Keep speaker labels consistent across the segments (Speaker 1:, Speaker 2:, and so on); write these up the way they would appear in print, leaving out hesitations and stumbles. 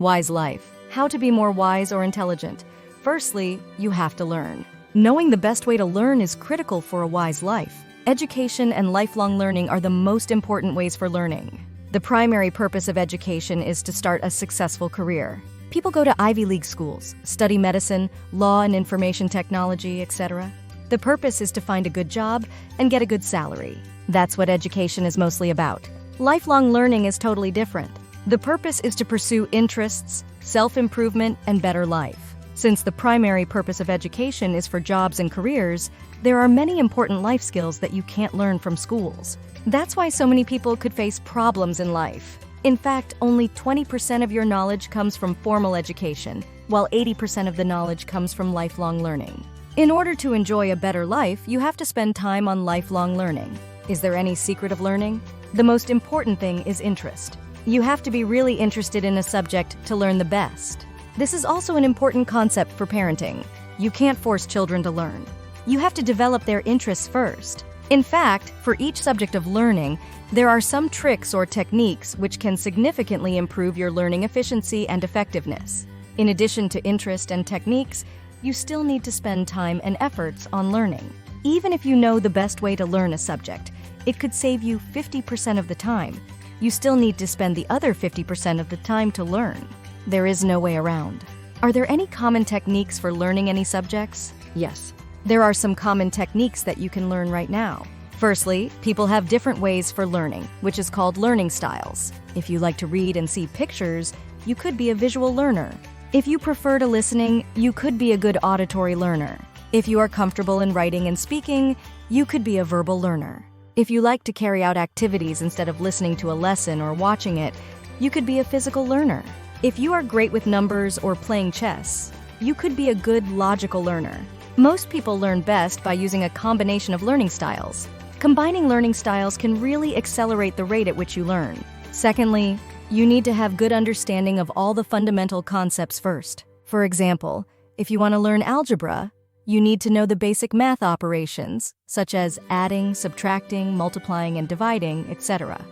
Speaker 1: Wise life. How to be more wise or intelligent. Firstly, you have to learn. Knowing the best way to learn is critical for a wise life. Education and lifelong learning are the most important ways for learning. The primary purpose of education is to start a successful career. People go to Ivy League schools, study medicine, law and information technology, etc. The purpose is to find a good job and get a good salary. That's what education is mostly about. Lifelong learning is totally different. The purpose is to pursue interests, self-improvement, and better life. Since the primary purpose of education is for jobs and careers, there are many important life skills that you can't learn from schools. That's why so many people could face problems in life. In fact, only 20% of your knowledge comes from formal education, while 80% of the knowledge comes from lifelong learning. In order to enjoy a better life, you have to spend time on lifelong learning. Is there any secret of learning? The most important thing is interest. You have to be really interested in a subject to learn the best. This is also an important concept for parenting. You can't force children to learn. You have to develop their interests first. In fact, for each subject of learning, there are some tricks or techniques which can significantly improve your learning efficiency and effectiveness. In addition to interest and techniques, you still need to spend time and efforts on learning. Even if you know the best way to learn a subject, it could save you 50% of the time. You still need to spend the other 50% of the time to learn. There is no way around. Are there any common techniques for learning any subjects? Yes. There are some common techniques that you can learn right now. Firstly, people have different ways for learning, which is called learning styles. If you like to read and see pictures, you could be a visual learner. If you prefer to listening, you could be a good auditory learner. If you are comfortable in writing and speaking, you could be a verbal learner. If you like to carry out activities instead of listening to a lesson or watching it, you could be a physical learner. If you are great with numbers or playing chess, you could be a good logical learner. Most people learn best by using a combination of learning styles. Combining learning styles can really accelerate the rate at which you learn. Secondly, you need to have good understanding of all the fundamental concepts first. For example, if you want to learn algebra, you need to know the basic math operations, such as adding, subtracting, multiplying, and dividing, etc.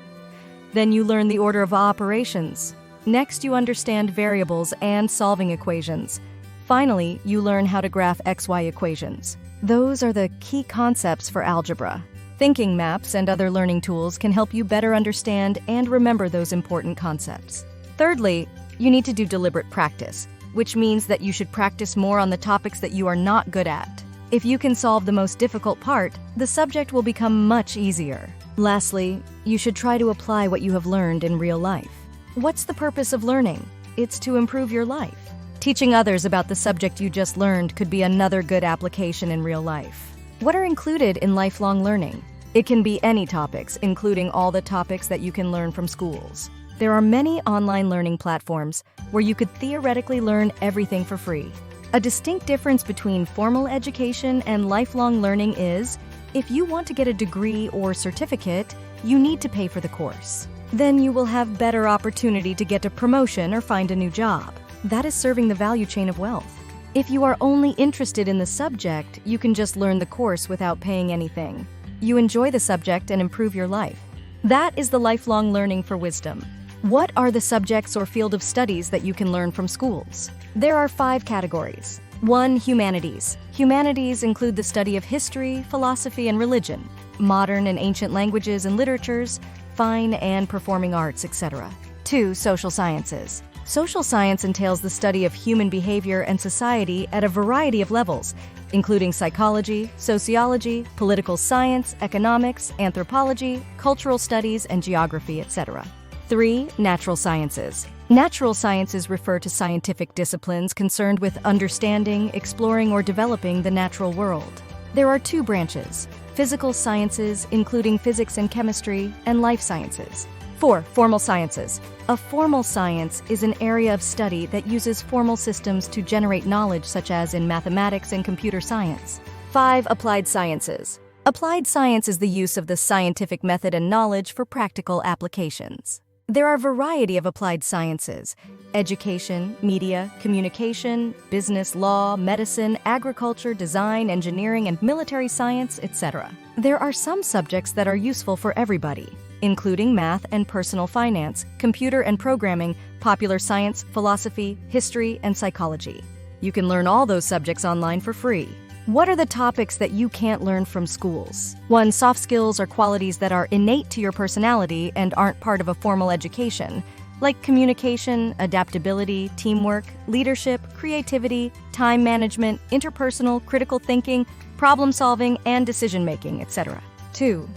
Speaker 1: Then you learn the order of operations. Next, you understand variables and solving equations. Finally, you learn how to graph XY equations. Those are the key concepts for algebra. Thinking maps and other learning tools can help you better understand and remember those important concepts. Thirdly, you need to do deliberate practice, which means that you should practice more on the topics that you are not good at. If you can solve the most difficult part, the subject will become much easier. Lastly, you should try to apply what you have learned in real life. What's the purpose of learning? It's to improve your life. Teaching others about the subject you just learned could be another good application in real life. What are included in lifelong learning? It can be any topics, including all the topics that you can learn from schools. There are many online learning platforms where you could theoretically learn everything for free. A distinct difference between formal education and lifelong learning is, if you want to get a degree or certificate, you need to pay for the course. Then you will have better opportunity to get a promotion or find a new job. That is serving the value chain of wealth. If you are only interested in the subject, you can just learn the course without paying anything. You enjoy the subject and improve your life. That is the lifelong learning for wisdom. What are the subjects or field of studies that you can learn from schools? There are 5 categories. 1. Humanities. Humanities include the study of history, philosophy, and religion, modern and ancient languages and literatures, fine and performing arts, etc. 2. Social sciences. Social science entails the study of human behavior and society at a variety of levels, including psychology, sociology, political science, economics, anthropology, cultural studies, and geography, etc. 3. Natural sciences. Natural sciences refer to scientific disciplines concerned with understanding, exploring, or developing the natural world. There are 2 branches: physical sciences, including physics and chemistry, and life sciences. 4. Formal sciences. A formal science is an area of study that uses formal systems to generate knowledge, such as in mathematics and computer science. 5. Applied sciences. Applied science is the use of the scientific method and knowledge for practical applications. There are a variety of applied sciences: education, media, communication, business, law, medicine, agriculture, design, engineering, and military science, etc. There are some subjects that are useful for everybody. including math and personal finance, computer and programming, popular science, philosophy, history, and psychology. You can learn all those subjects online for free. What are the topics that you can't learn from schools? 1. Soft skills are qualities that are innate to your personality and aren't part of a formal education, like communication, adaptability, teamwork, leadership, creativity, time management, interpersonal, critical thinking, problem solving, and decision-making, etc. 2.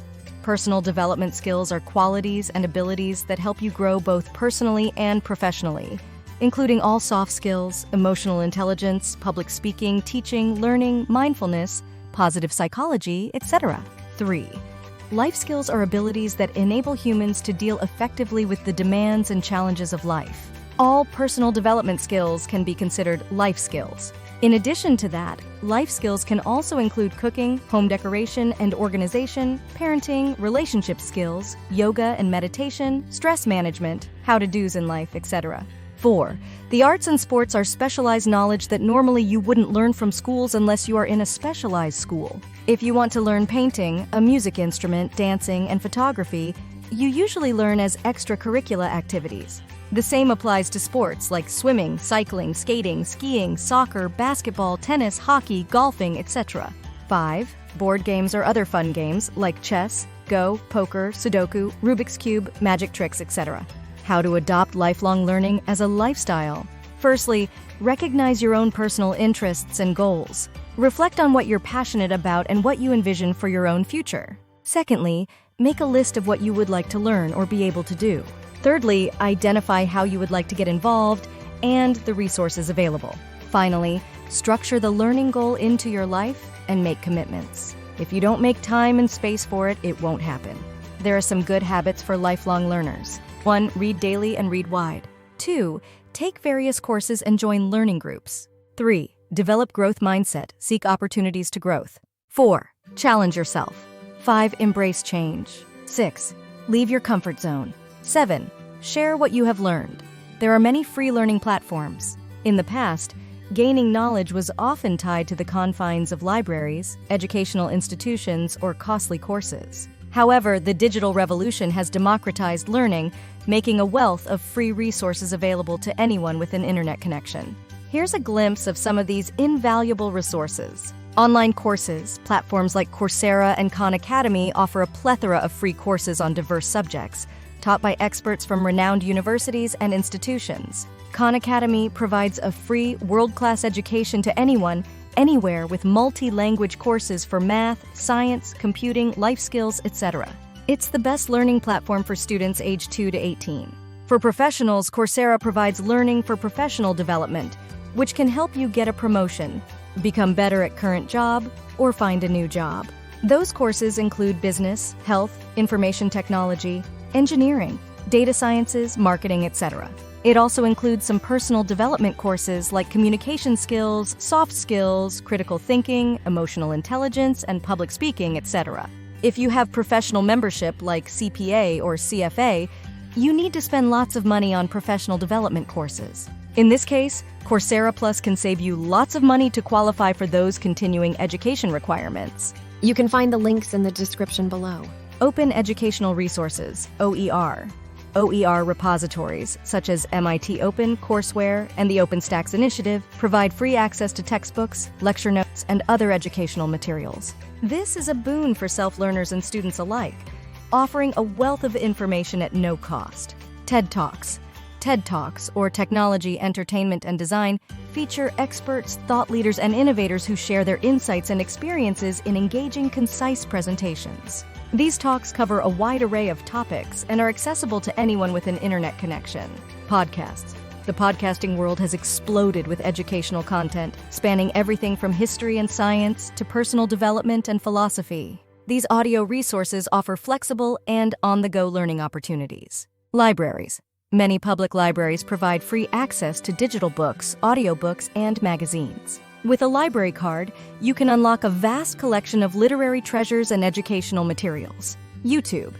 Speaker 1: Personal development skills are qualities and abilities that help you grow both personally and professionally, including all soft skills, emotional intelligence, public speaking, teaching, learning, mindfulness, positive psychology, etc. 3. Life skills are abilities that enable humans to deal effectively with the demands and challenges of life. All personal development skills can be considered life skills. In addition to that, life skills can also include cooking, home decoration and organization, parenting, relationship skills, yoga and meditation, stress management, how-to-dos in life, etc. 4. The arts and sports are specialized knowledge that normally you wouldn't learn from schools unless you are in a specialized school. If you want to learn painting, a music instrument, dancing, and photography, you usually learn as extracurricular activities. The same applies to sports like swimming, cycling, skating, skiing, soccer, basketball, tennis, hockey, golfing, etc. 5. Board games or other fun games like chess, Go, poker, Sudoku, Rubik's Cube, magic tricks, etc. How to adopt lifelong learning as a lifestyle. Firstly, recognize your own personal interests and goals. Reflect on what you're passionate about and what you envision for your own future. Secondly, make a list of what you would like to learn or be able to do. Thirdly, identify how you would like to get involved and the resources available. Finally, structure the learning goal into your life and make commitments. If you don't make time and space for it, it won't happen. There are some good habits for lifelong learners. 1. Read daily and read wide. 2. Take various courses and join learning groups. 3. Develop growth mindset. Seek opportunities to growth. 4. Challenge yourself. 5. Embrace change. 6. Leave your comfort zone. 7. Share what you have learned. There are many free learning platforms. In the past, gaining knowledge was often tied to the confines of libraries, educational institutions, or costly courses. However, the digital revolution has democratized learning, making a wealth of free resources available to anyone with an internet connection. Here's a glimpse of some of these invaluable resources. Online courses. Platforms like Coursera and Khan Academy offer a plethora of free courses on diverse subjects, taught by experts from renowned universities and institutions. Khan Academy provides a free, world-class education to anyone, anywhere, with multi-language courses for math, science, computing, life skills, etc. It's the best learning platform for students aged 2 to 18. For professionals, Coursera provides learning for professional development, which can help you get a promotion, become better at current job, or find a new job. Those courses include business, health, information technology, engineering, data sciences, marketing, etc. It also includes some personal development courses like communication skills, soft skills, critical thinking, emotional intelligence, and public speaking, etc. If you have professional membership like CPA or CFA, you need to spend lots of money on professional development courses. In this case, Coursera Plus can save you lots of money to qualify for those continuing education requirements.
Speaker 2: You can find the links in the description below.
Speaker 1: Open Educational Resources, OER. OER repositories, such as MIT Open, Courseware, and the OpenStax Initiative, provide free access to textbooks, lecture notes, and other educational materials. This is a boon for self-learners and students alike, offering a wealth of information at no cost. TED Talks. TED Talks, or Technology, Entertainment, and Design, feature experts, thought leaders, and innovators who share their insights and experiences in engaging, concise presentations. These talks cover a wide array of topics and are accessible to anyone with an internet connection. Podcasts. The podcasting world has exploded with educational content, spanning everything from history and science to personal development and philosophy. These audio resources offer flexible and on-the-go learning opportunities. Libraries. Many public libraries provide free access to digital books, audiobooks, and magazines. With a library card, you can unlock a vast collection of literary treasures and educational materials. YouTube.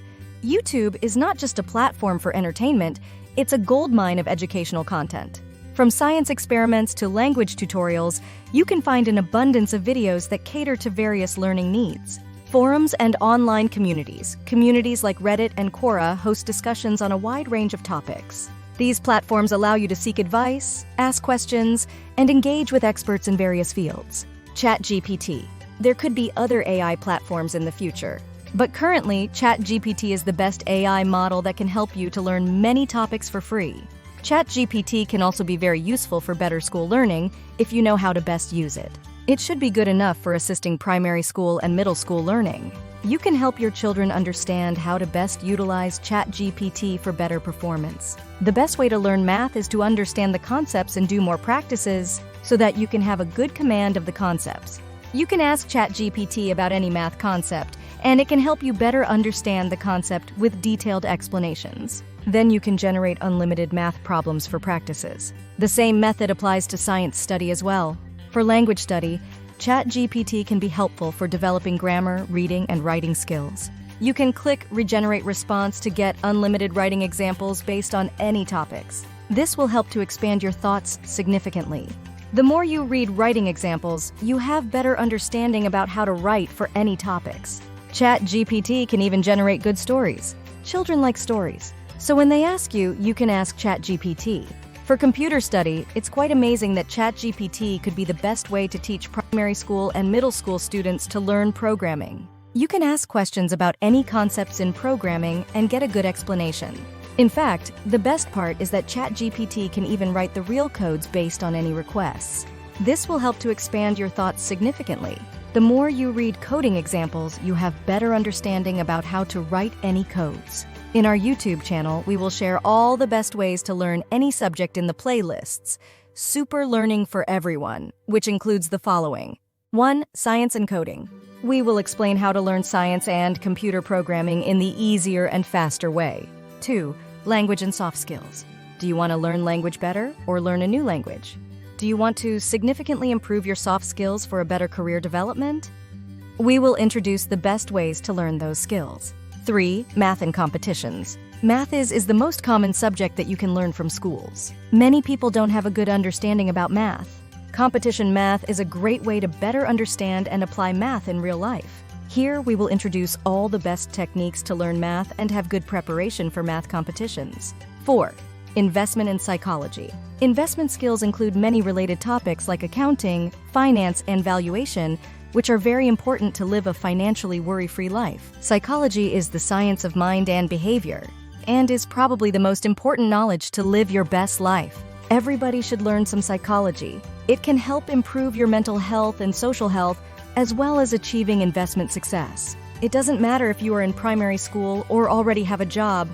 Speaker 1: YouTube is not just a platform for entertainment, it's a goldmine of educational content. From science experiments to language tutorials, you can find an abundance of videos that cater to various learning needs. Forums and online communities. Communities like Reddit and Quora host discussions on a wide range of topics. These platforms allow you to seek advice, ask questions, and engage with experts in various fields. ChatGPT. There could be other AI platforms in the future, but currently, ChatGPT is the best AI model that can help you to learn many topics for free. ChatGPT can also be very useful for better school learning if you know how to best use it. It should be good enough for assisting primary school and middle school learning. You can help your children understand how to best utilize ChatGPT for better performance. The best way to learn math is to understand the concepts and do more practices so that you can have a good command of the concepts. You can ask ChatGPT about any math concept, and it can help you better understand the concept with detailed explanations. Then you can generate unlimited math problems for practices. The same method applies to science study as well. For language study, ChatGPT can be helpful for developing grammar, reading, and writing skills. You can click Regenerate Response to get unlimited writing examples based on any topics. This will help to expand your thoughts significantly. The more you read writing examples, you have better understanding about how to write for any topics. ChatGPT can even generate good stories. Children like stories. So when they ask you, you can ask ChatGPT. For computer study, it's quite amazing that ChatGPT could be the best way to teach primary school and middle school students to learn programming. You can ask questions about any concepts in programming and get a good explanation. In fact, the best part is that ChatGPT can even write the real codes based on any requests. This will help to expand your thoughts significantly. The more you read coding examples, you have better understanding about how to write any codes. In our YouTube channel, we will share all the best ways to learn any subject in the playlists. Super Learning for Everyone, which includes the following. 1. Science and coding. We will explain how to learn science and computer programming in the easier and faster way. 2. Language and soft skills. Do you want to learn language better or learn a new language? Do you want to significantly improve your soft skills for a better career development? We will introduce the best ways to learn those skills. 3. Math and competitions. Math is the most common subject that you can learn from schools. Many people don't have a good understanding about math. Competition math is a great way to better understand and apply math in real life. Here, we will introduce all the best techniques to learn math and have good preparation for math competitions. 4. Investment and psychology. Investment skills include many related topics like accounting, finance, and valuation, which are very important to live a financially worry-free life. Psychology is the science of mind and behavior, and is probably the most important knowledge to live your best life. Everybody should learn some psychology. It can help improve your mental health and social health, as well as achieving investment success. It doesn't matter if you are in primary school or already have a job.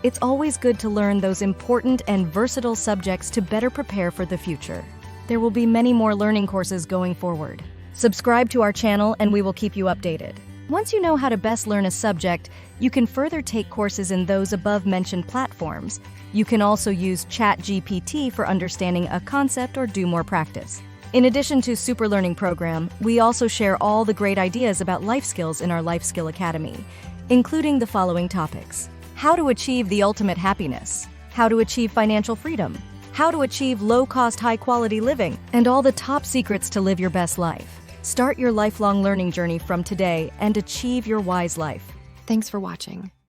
Speaker 1: It's always good to learn those important and versatile subjects to better prepare for the future. There will be many more learning courses going forward. Subscribe to our channel and we will keep you updated. Once you know how to best learn a subject, you can further take courses in those above-mentioned platforms. You can also use ChatGPT for understanding a concept or do more practice. In addition to Super Learning Program, we also share all the great ideas about life skills in our Life Skill Academy, including the following topics. How to achieve the ultimate happiness, how to achieve financial freedom, how to achieve low-cost, high-quality living, and all the top secrets to live your best life. Start your lifelong learning journey from today and achieve your wise life.
Speaker 2: Thanks for watching.